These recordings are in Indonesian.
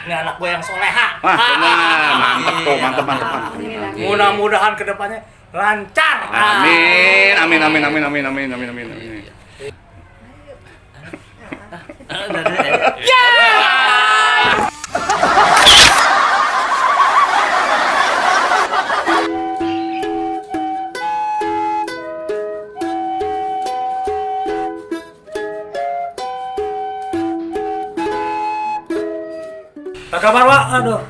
ini anak gue yang soleha. Wah, benar. Mantap. Mudah-mudahan kedepannya lancar. Amin. Apa kabar, Pak? Aduh.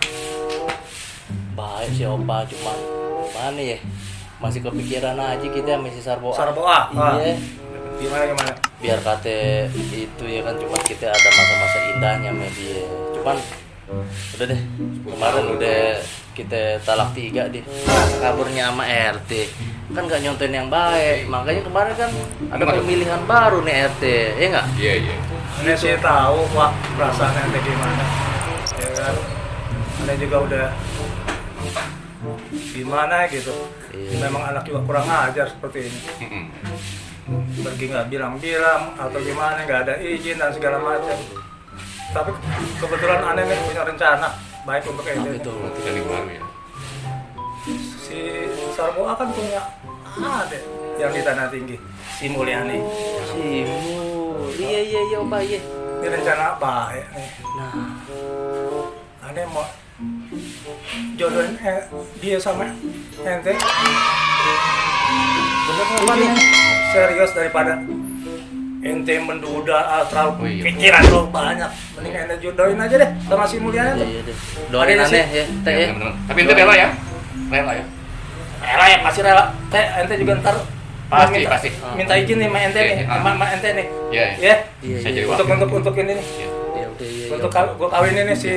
Baik sih Opa, cuma mana ya? Masih kepikiran aja kita masih Sarboa. Sarboa. Iya. Gimana? Biar kate itu ya kan cuma kita ada masa-masa indahnya sama dia. Cuman udah deh, kemarin udah kita talak 3 deh. Kaburnya sama RT. Kan gak nyonten yang baik. Makanya kemarin kan ada pemilihan baru nih RT. Iya enggak? Iya. Ini sih tahu, Pak, perasaannya ente gimana. Ya kan? Ane juga udah gimana gitu. Iya. Memang anak juga kurang ajar seperti ini. Pergi nggak bilang-bilang atau gimana, nggak ada izin dan segala macam. Tapi kebetulan aneh nih punya rencana baik untuk ini. Itu Yang baru ya. Si Sarboa kan punya ada yang di Tanah Tinggi, si Mulyani. Simu. Iya Opa, iya. Ini rencana baik nih. Nah, Aneh mau jodohin dia sama ente. Bener nggak nih? Serius, daripada ente menduda terlalu Oh, iya. pikiran lo banyak. Mending ente jodohin aja deh sama si Mulyani tuh. iya deh. Doain Ada aneh sih. ya, Teh ya. Benar. Tapi ente rela ya? Rela ya? Rela ya, pasti rela. Ente juga ntar Pasti. minta izin nih sama ente nih, Iya. sama ente nih. Iya. Ya. Iya, Saya iya. jadi Untuk ini nih. Iya. Ya udah iya. Untuk gua kawinin nih si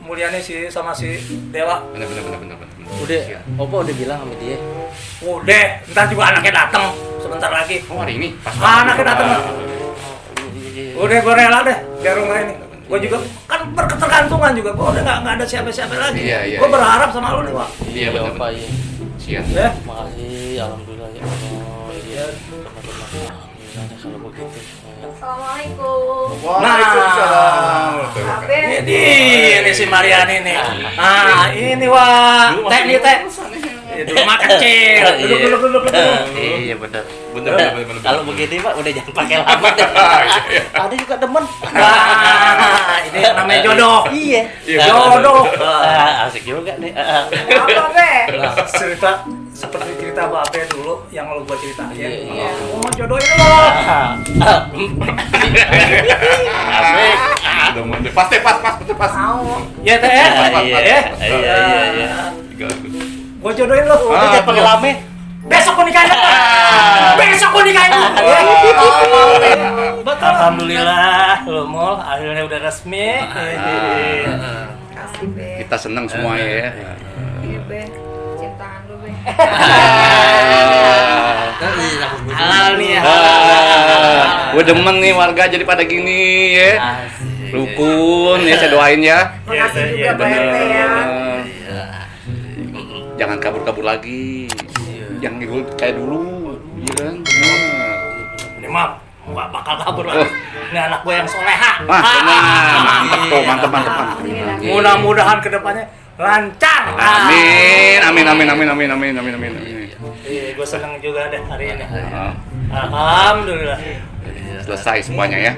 Mulyani sama si Dewa. Benar. Udah, Opa udah bilang sama dia. Udah, ntar juga anaknya datang sebentar lagi. Oh, hari ini pas. Anaknya datang. Udah, gue rela deh biar rumah ini. Gue juga kan berketergantungan juga. Gue udah nggak ada siapa-siapa lagi. Iya. Gue berharap sama lu nih, Pak. Iya, benar. Opa, iya. Siap. Ya. Makasih, alhamdulillah ya Allah. Iya. Benar-benar. Gimana kalau begitu? Assalamualaikum. Waalaikumsalam. Ini si Mariani nih. Nah, ini wah. Teh nih teh. Dulu mah kecil. Duduk. Iya benar. Benar. Kalau begini Pak udah jangan pakai lama deh. Ada juga demen. Nah, ini namanya jodoh. Iya. Jodoh. Asik juga nih. Apa, Be? Cerita seperti cerita Babe dulu yang lu gua ceritain. Iya. Gua mau jodohin lo. Asik. Betul pas. Mau. Ya teh. Iya. Gua jodohin lo. Udah jangan pakai lame. Besok gua nikahin lo. Besok gua nikahin lo. Betul. Alhamdulillah, lo mall akhirnya udah resmi. Kasih, Be. Kita senang semua ya. Iya, Be. Cintaan lu, Be. Halal nih ya. Gue demen nih warga jadi pada gini ya. Rukun ya, saya doain ya. Makasih juga, Iya, Pak RT ya. Jangan kabur-kabur lagi. Yang dulu kayak dulu, iya kan? Ini mah nggak bakal kabur lagi. Ini anak gue yang soleha. Wah, benar. Mantap. Alhamdulillah. Mudah-mudahan kedepannya lancar. Amin. Iya, gue seneng juga deh hari ini. Ah, Alhamdulillah. Selesai semuanya ya.